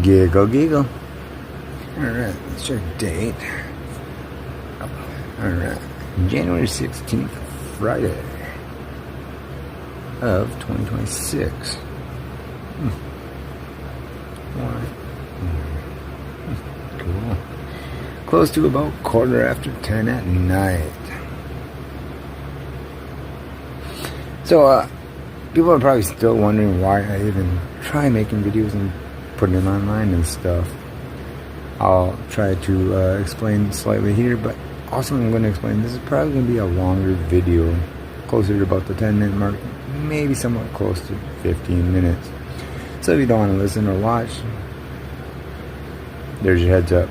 Giggle, giggle. Alright, let's check date. Alright, January 16th, Friday of 2026. Cool. Close to about 10:15 at night. So, people are probably still wondering why I even try making videos and putting them online and stuff. I'll try to explain slightly here, but also I'm going to explain this is probably going to be a longer video, closer to about the 10-minute mark, maybe somewhat close to 15 minutes. So if you don't want to listen or watch, there's your heads up.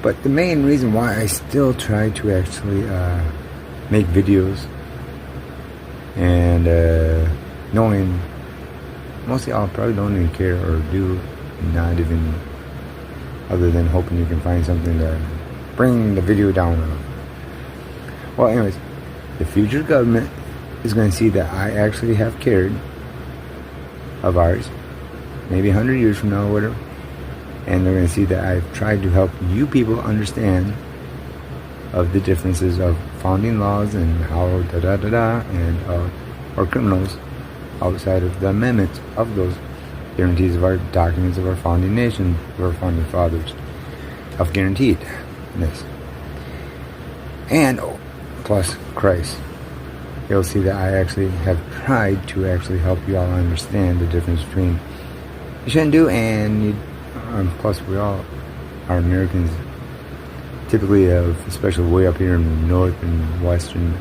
But the main reason why I still try to actually make videos, and knowing mostly I'll probably don't even care or do not even, other than hoping you can find something to bring the video down on. Well, anyways, the future government is going to see that I actually have cared of ours, maybe 100 years from now or whatever, and they're going to see that I've tried to help you people understand of the differences of founding laws and how and or criminals outside of the amendments of those guarantees of our documents of our founding nation, of our founding fathers, of guaranteedness, and plus Christ. You'll see that I actually have tried to actually help you all understand the difference between you shouldn't do and you. Plus, we all are Americans, typically, especially way up here in north and western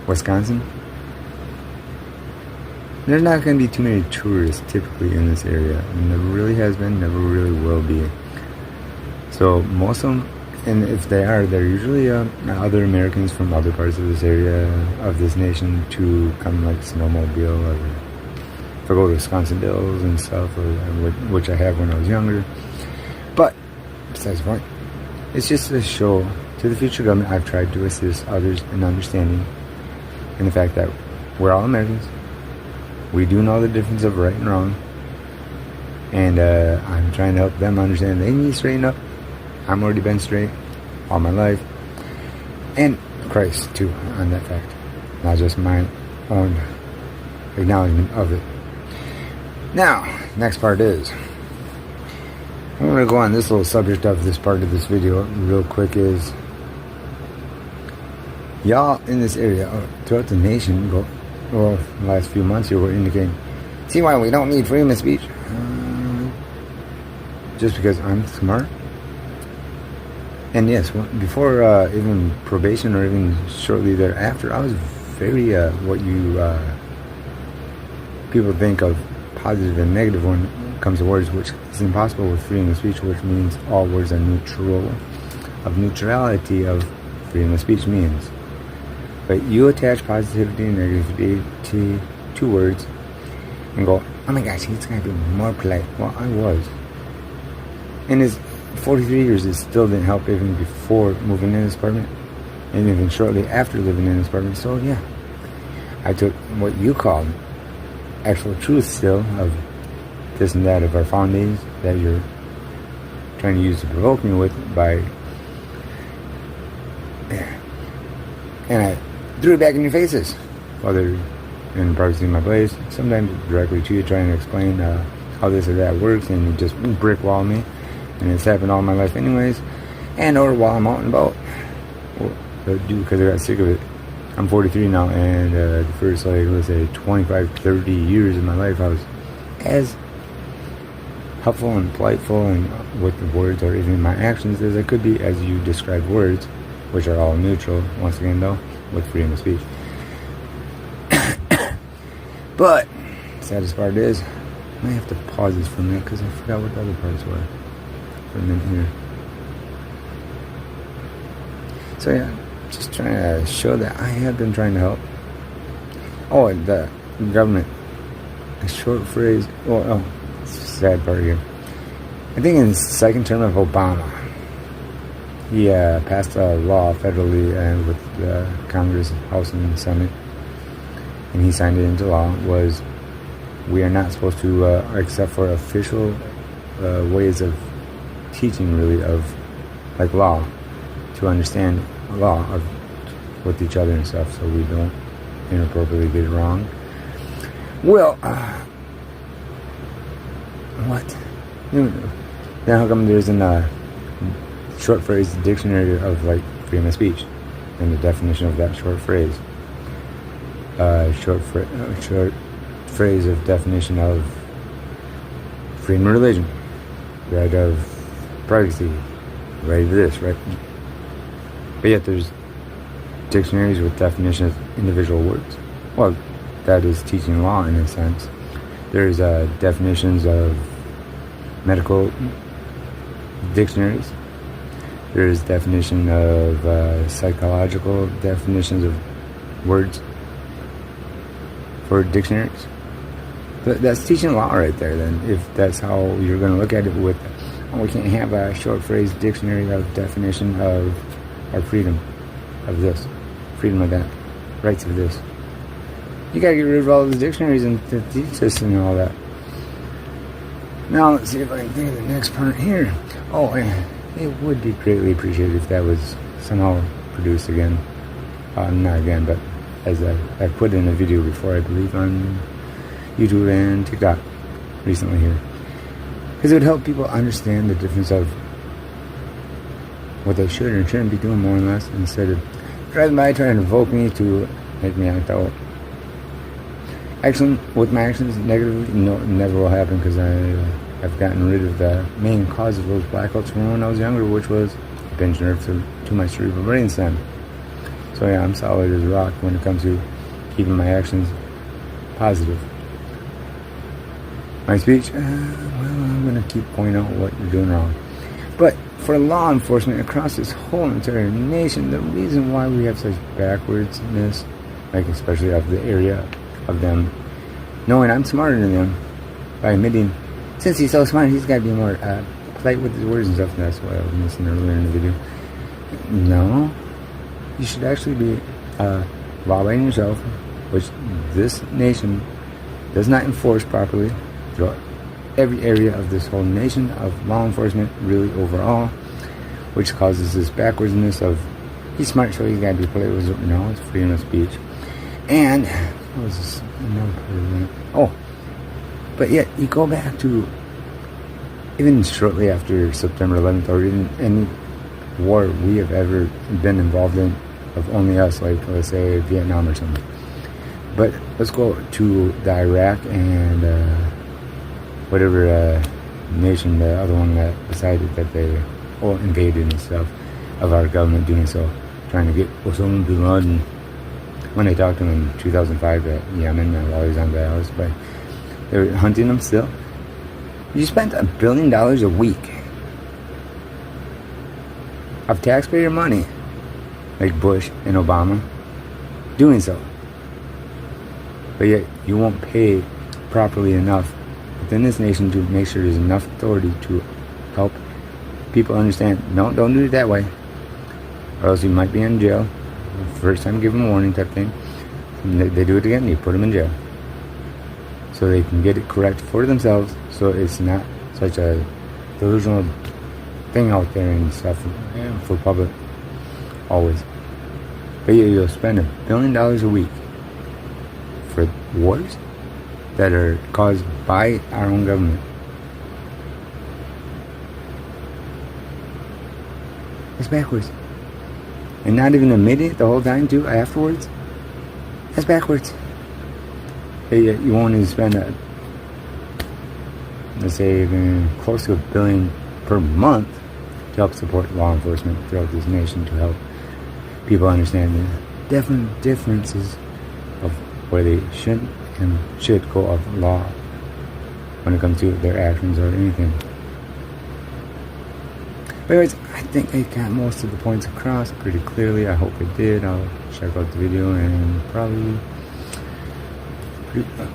Wisconsin. There's not going to be too many tourists typically in this area. Never really has been, never really will be. So most of them, and if they are, they're usually other Americans from other parts of this area, of this nation, to come like snowmobile, or if I go to Wisconsin Dells and stuff, or which I have when I was younger. But besides the point, it's just a show to the future government. I've tried to assist others in understanding, and the fact that we're all Americans. We do know the difference of right and wrong, and I'm trying to help them understand they need to straighten up. I'm already been straight all my life, and Christ too, on that fact, not just my own acknowledgement of it. Now, next part is, I'm going to go on this little subject of this part of this video real quick, is y'all in this area, throughout the nation, the last few months here, were indicating, see why we don't need freedom of speech? Just because I'm smart? And yes, before even probation or even shortly thereafter, I was very, what you people think of positive and negative when it comes to words, which is impossible with freedom of speech, which means all words are neutral, of neutrality of freedom of speech means. But you attach positivity and negativity to words and go, oh my gosh, he's going to be more polite. Well, I was. In his 43 years, it still didn't help even before moving in this apartment, and even shortly after living in this apartment. So yeah, I took what you call actual truth still of this and that of our foundings that you're trying to use to provoke me with and I threw it back in your faces, whether in privacy in my place, sometimes directly to you, trying to explain how this or that works, and you just brick wall me, and it's happened all my life anyways, and or while I'm out and about, because I got sick of it. I'm 43 now, and the first, like, let's say 25, 30 years of my life, I was as helpful and politeful and with the words or even my actions as I could be, as you described words, which are all neutral, once again though, with freedom of speech. But saddest part is, I might have to pause this for a minute because I forgot what the other parts were for a minute here. So yeah, just trying to show that I have been trying to help. Oh, and the government, a short phrase, sad part here. I think in the second term of Obama, he passed a law federally and with the Congress, House, and Senate, and he signed it into law, was we are not supposed to, except for official ways of teaching, really, of like law, to understand law of with each other and stuff, so we don't inappropriately get it wrong. Well, what? Then how come there isn't a short phrase dictionary of like freedom of speech and the definition of that short phrase? Short phrase of definition of freedom of religion, right of privacy, right of this, right? But yet there's dictionaries with definitions of individual words. Well, that is teaching law in a sense. There's definitions of medical dictionaries. There's definition of psychological definitions of words for dictionaries. But that's teaching law right there, then, if that's how you're going to look at it. With, we can't have a short phrase dictionary of definition of our freedom of this, freedom of that, rights of this. You gotta get rid of all those dictionaries and teach this and all that. Now let's see if I can think of the next part here. Oh, it would be greatly appreciated if that was somehow produced again. Not again, but as I put in a video before, I believe, on YouTube and TikTok recently here. Because it would help people understand the difference of what they should and shouldn't be doing, more or less, instead of driving by trying to invoke me to make me act out. Actually, with my actions negatively, no, it never will happen, because I've gotten rid of the main cause of those blackouts from when I was younger, which was binge nerve through too much cerebral brain stem. So yeah, I'm solid as a rock when it comes to keeping my actions positive. My speech, well, I'm going to keep pointing out what you're doing wrong. But for law enforcement across this whole entire nation, the reason why we have such backwardsness, like especially of the area of them knowing I'm smarter than them, by admitting, since he's so smart, he's got to be more polite with his words and stuff. And that's what I was missing earlier in the video. No, you should actually be law-abiding yourself, which this nation does not enforce properly throughout every area of this whole nation of law enforcement, really overall, which causes this backwardsness of he's smart, so he's got to be polite with his, no, it's freedom of speech. And what was this? Another part of that? Oh, but yet you go back to even shortly after September 11th, or even any war we have ever been involved in, of only us, like let's say Vietnam or something. But let's go to the Iraq and whatever nation, the other one that decided that they all invaded and stuff, of our government doing so, trying to get Osama bin Laden. When I talked to him in 2005 at Yemen, while he was on dialysis, but they were hunting him still. You spent $1 billion a week of taxpayer money, like Bush and Obama, doing so. But yet you won't pay properly enough within this nation to make sure there's enough authority to help people understand, no, don't do it that way, or else you might be in jail. First time, give them a warning type thing. And they do it again, you put them in jail, so they can get it correct for themselves, so it's not such a delusional thing out there and stuff for public always. But yeah, you'll spend $1 billion a week for wars that are caused by our own government. It's backwards. And not even admitting it the whole time too afterwards. That's backwards. You won't even spend let's say close to $1 billion per month to help support law enforcement throughout this nation, to help people understand the differences of where they shouldn't and should go of law when it comes to their actions or anything. But anyways, I think I got most of the points across pretty clearly. I hope I did. I'll check out the video and probably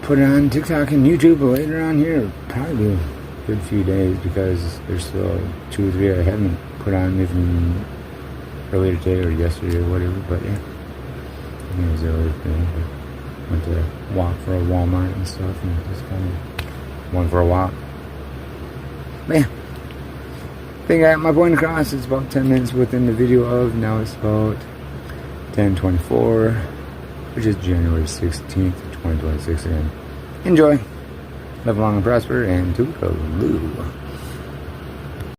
put it on TikTok and YouTube later on here. Probably a good few days, because there's still 2 or 3 I haven't put on, even earlier today or yesterday or whatever. But yeah, I think it was earlier today. Went to walk for a Walmart and stuff, and just kind of went for a walk. But yeah, I think I got my point across. It's about 10 minutes within the video of. Now it's about 10:24, which is January 16th, 2026 again. Enjoy. Live long and prosper, and toodaloo.